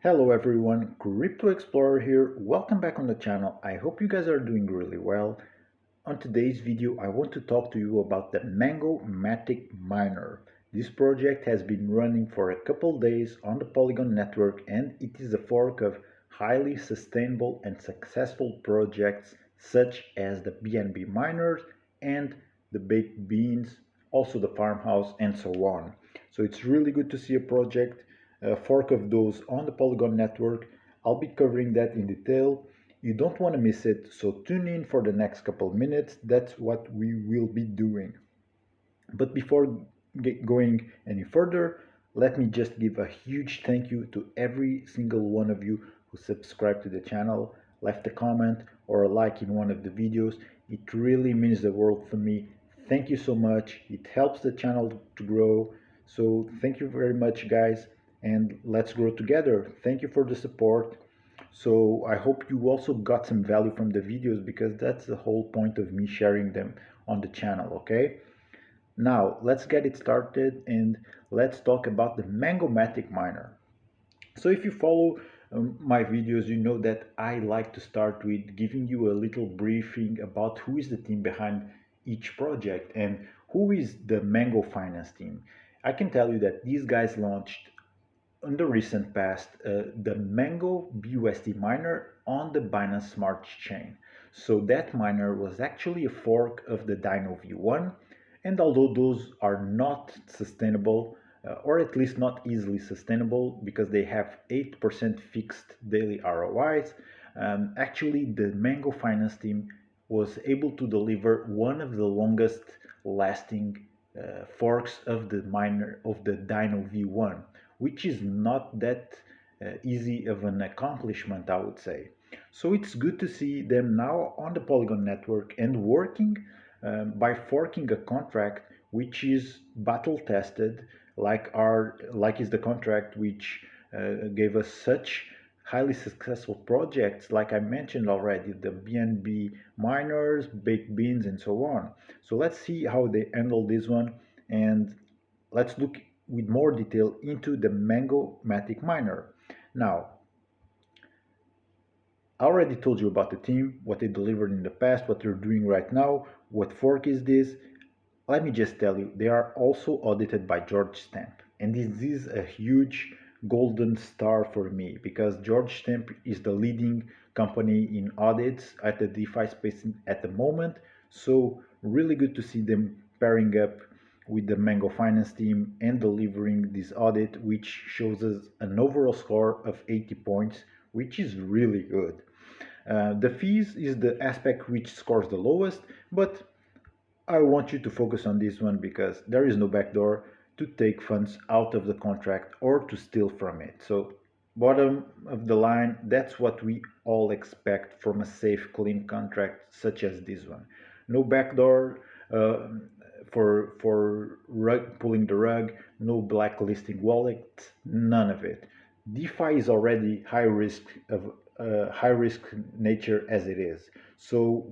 Hello everyone, Crypto Explorer here. Welcome back on the channel. I hope you guys are doing really well. On today's video, I want to talk to you about the MANGO MATIC Miner. This project has been running for a couple days on the Polygon network, and it is a fork of highly sustainable and successful projects such as the BNB miners and the baked beans, also the farmhouse, and so on. So it's really good to see a project, a fork of those on the Polygon network. I'll be covering that in detail. You don't want to miss it, so tune in for the next couple minutes. That's what we will be doing. But before going any further, let me just give a huge thank you to every single one of you who subscribed to the channel, left a comment or a like in one of the videos. It really means the world for me. Thank you so much. It helps the channel to grow. So thank you very much, guys, and let's grow together. Thank you for the support. So I hope you also got some value from the videos, because that's the whole point of me sharing them on the channel, okay? Now let's get it started and let's talk about the MANGO MATIC Miner. So if you follow my videos, you know that I like to start with giving you a little briefing about who is the team behind each project and who is the Mango Finance team. I can tell you that these guys launched in the recent past the Mango BUSD miner on the Binance Smart Chain. So that miner was actually a fork of the Dino V1, and although those are not sustainable, or at least not easily sustainable because they have 8% fixed daily ROIs, actually the Mango Finance team was able to deliver one of the longest lasting forks of the miner of the Dino V1, which is not that easy of an accomplishment, I would say. So it's good to see them now on the Polygon network and working by forking a contract which is battle tested, like is the contract which gave us such highly successful projects, like I mentioned already, the BNB miners, baked beans, and so on. So let's see how they handle this one, and let's look with more detail into the MANGO MATIC Miner. Now, I already told you about the team, what they delivered in the past, what they're doing right now, what fork is this. Let me just tell you, they are also audited by George Stamp. And this is a huge golden star for me, because George Stamp is the leading company in audits at the DeFi space at the moment. So really good to see them pairing up with the Mango Finance team and delivering this audit, which shows us an overall score of 80 points, which is really good. The fees is the aspect which scores the lowest, but I want you to focus on this one because there is no backdoor to take funds out of the contract or to steal from it. So bottom of the line, that's what we all expect from a safe, clean contract such as this one. No backdoor for pulling the rug, no blacklisting wallets, none of it. DeFi is already high risk nature as it is. So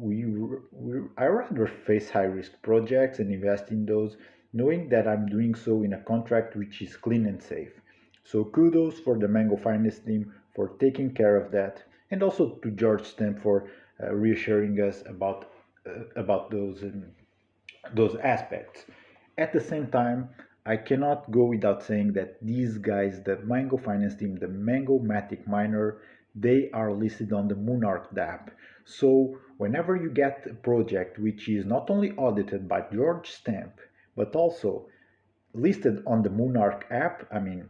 I rather face high risk projects and invest in those, knowing that I'm doing so in a contract which is clean and safe. So kudos for the Mango Finance team for taking care of that, and also to George Stamp for reassuring us about those aspects. At the same time, I cannot go without saying that these guys, the Mango Finance team, the Mango Matic Miner, they are listed on the Monarch DApp. So whenever you get a project which is not only audited by George Stamp, but also listed on the Monarch app, I mean,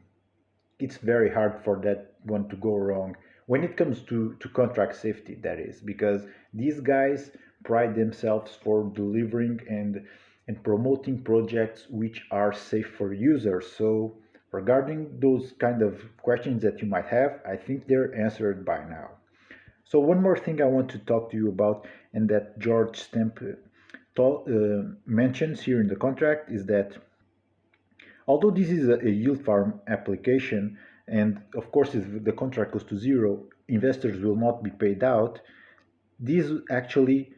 it's very hard for that one to go wrong when it comes to contract safety, that is, because these guys pride themselves for delivering and promoting projects which are safe for users. So regarding those kind of questions that you might have, I think they're answered by now. So one more thing I want to talk to you about, and that George Stamp mentions here in the contract, is that although this is a yield farm application, and of course if the contract goes to zero, investors will not be paid out, this actually,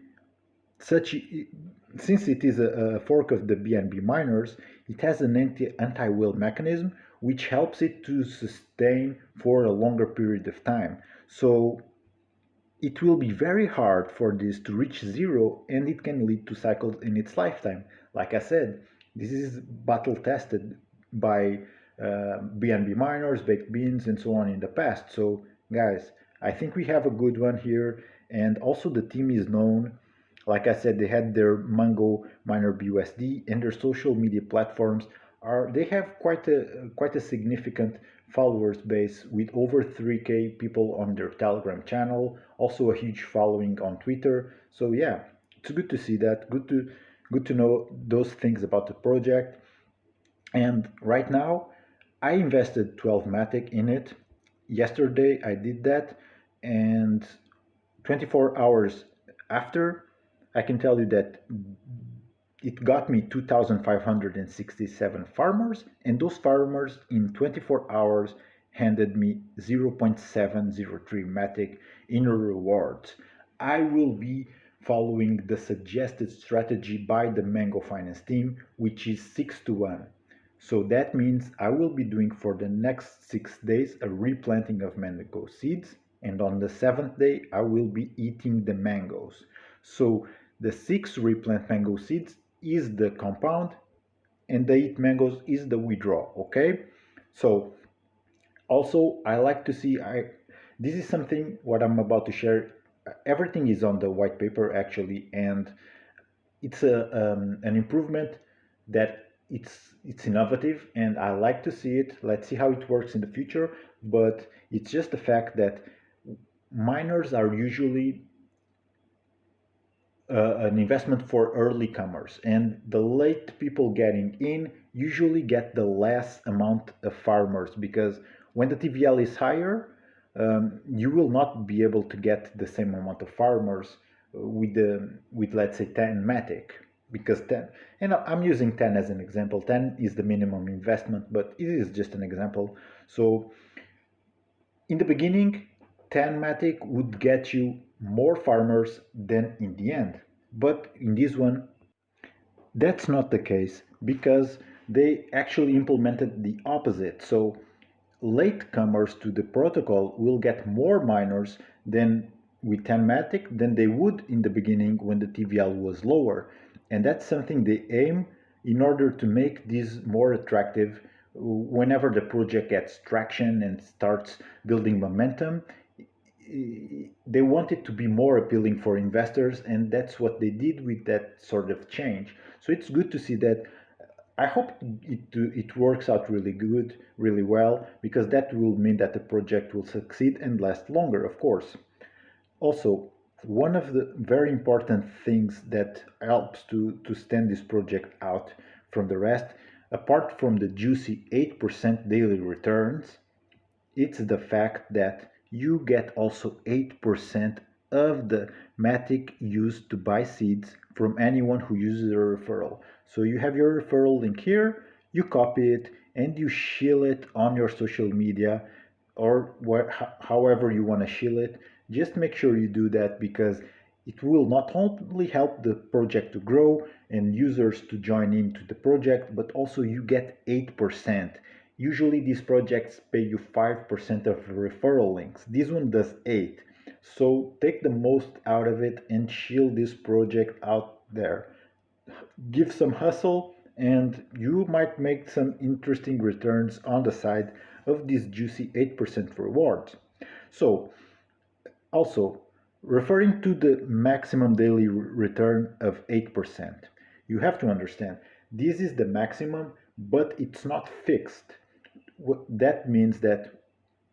such since it is a fork of the BNB miners, it has an anti-whale mechanism which helps it to sustain for a longer period of time. So it will be very hard for this to reach zero, and it can lead to cycles in its lifetime. Like I said, this is battle tested by BNB miners, baked beans, and so on in the past. So, guys, I think we have a good one here, and also the team is known. Like I said, they had their Mango Miner BUSD, and their social media platforms are they have quite a significant followers base with over 3K people on their Telegram channel, also a huge following on Twitter. So yeah, it's good to see that. Good to know those things about the project. And right now, I invested 12 Matic in it. Yesterday I did that, and 24 hours after, I can tell you that it got me 2,567 farmers, and those farmers in 24 hours handed me 0.703 Matic in rewards. I will be following the suggested strategy by the Mango Finance team, which is 6 to 1. So that means I will be doing for the next 6 days a replanting of mango seeds, and on the 7th day I will be eating the mangoes. So the 6 replant mango seeds is the compound, and the 8 mangoes is the withdrawal. Okay, so also I like to see, this is something what I'm about to share. Everything is on the white paper actually, and it's an improvement that it's innovative, and I like to see it. Let's see how it works in the future. But it's just the fact that miners are usually an investment for early comers, and the late people getting in usually get the less amount of farmers, because when the TVL is higher, you will not be able to get the same amount of farmers with let's say 10 Matic, because 10, and I'm using 10 as an example. 10 is the minimum investment, but it is just an example. So in the beginning, 10 Matic would get you more farmers than in the end. But in this one, that's not the case, because they actually implemented the opposite. So latecomers to the protocol will get more miners than with 10 Matic than they would in the beginning when the TVL was lower. And that's something they aim in order to make this more attractive whenever the project gets traction and starts building momentum. They want it to be more appealing for investors, and that's what they did with that sort of change. So it's good to see that. I hope it works out really good, really well, because that will mean that the project will succeed and last longer, of course. Also, one of the very important things that helps to stand this project out from the rest, apart from the juicy 8% daily returns, it's the fact that you get also 8% of the Matic used to buy seeds from anyone who uses a referral. So you have your referral link here, you copy it, and you shill it on your social media, or however you want to shill it. Just make sure you do that, because it will not only help the project to grow and users to join into the project, but also you get 8%. Usually these projects pay you 5% of referral links. This one does 8. So take the most out of it and shield this project out there. Give some hustle, and you might make some interesting returns on the side of these juicy 8% rewards. So also, referring to the maximum daily return of 8%, you have to understand this is the maximum, but it's not fixed. What that means that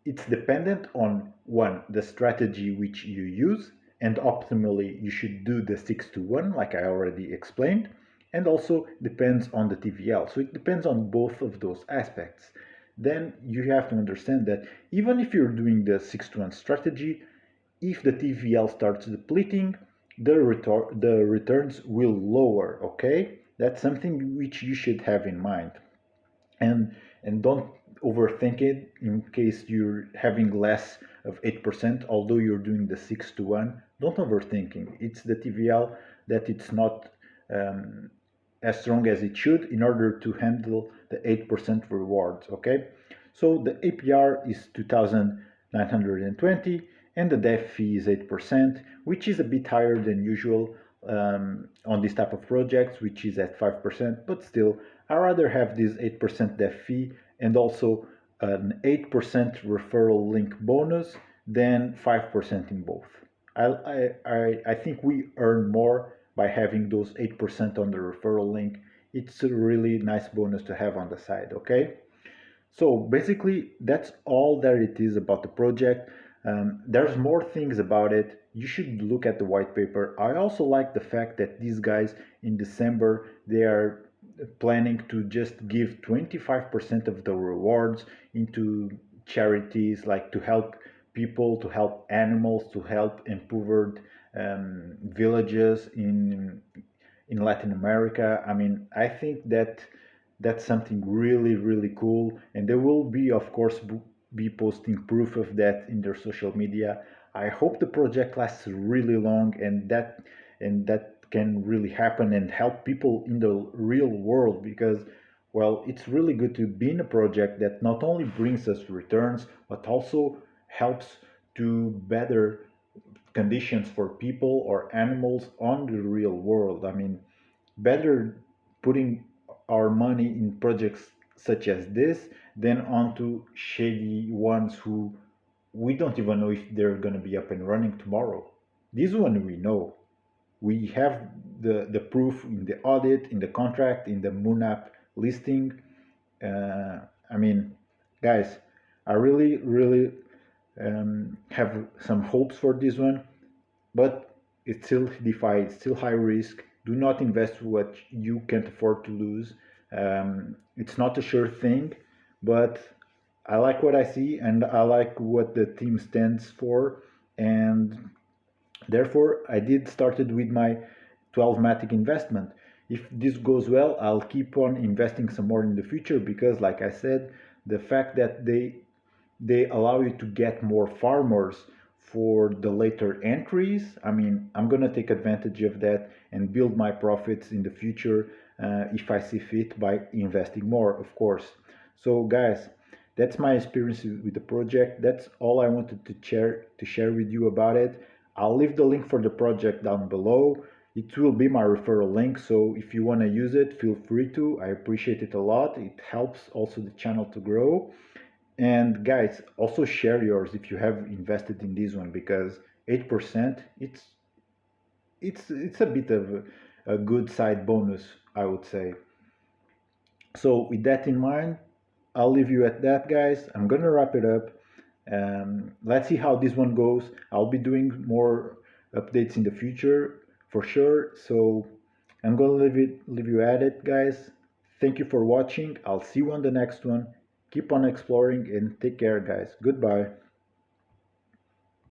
it's dependent on one, the strategy which you use, and optimally you should do the 6 to 1 like I already explained, and also depends on the TVL. So it depends on both of those aspects. Then you have to understand that even if you're doing the 6 to 1 strategy, if the TVL starts depleting, the returns will lower. Okay, that's something which you should have in mind, and don't overthink it. In case you're having less of 8%, although you're doing the 6 to 1, don't overthinking. It's the TVL that it's not as strong as it should in order to handle the 8% rewards. Okay, So the APR is 2,920 and the dev fee is 8%, which is a bit higher than usual on this type of projects, which is at 5%, but still, I rather have this 8% dev fee and also an 8% referral link bonus than 5% in both. I think we earn more by having those 8% on the referral link. It's a really nice bonus to have on the side, okay? So basically, that's all that it is about the project. There's more things about it. You should look at the white paper. I also like the fact that these guys in December, they are planning to just give 25% of the rewards into charities, like to help people, to help animals, to help impoverished villages in Latin America. I mean, I think that that's something really, really cool. And they will be, of course, be posting proof of that in their social media. I hope the project lasts really long and that can really happen and help people in the real world because well, it's really good to be in a project that not only brings us returns but also helps to better conditions for people or animals on the real world. I mean, better putting our money in projects such as this than onto shady ones who we don't even know if they're going to be up and running tomorrow. This one we know. We have the proof in the audit, in the contract, in the Moon app listing. I mean, guys, I really, really have some hopes for this one, but it's still DeFi, it's still high risk. Do not invest what you can't afford to lose. It's not a sure thing, but I like what I see and I like what the team stands for, and therefore I did started with my 12 Matic investment. If this goes well, I'll keep on investing some more in the future because, like I said, the fact that they allow you to get more farmers for the later entries. I mean, I'm gonna take advantage of that and build my profits in the future if I see fit by investing more, of course. So, guys, that's my experience with the project. That's all I wanted to share with you about it. I'll leave the link for the project down below. It will be my referral link, so if you want to use it, feel free to. I appreciate it a lot. It helps also the channel to grow. And guys, also share yours if you have invested in this one because 8%, it's a bit of a good side bonus, I would say. So with that in mind, I'll leave you at that, guys. I'm gonna wrap it up. Let's see how this one goes. I'll be doing more updates in the future for sure. So I'm gonna leave you at it, guys. Thank you for watching. I'll see you on the next one. Keep on exploring and take care, guys. Goodbye.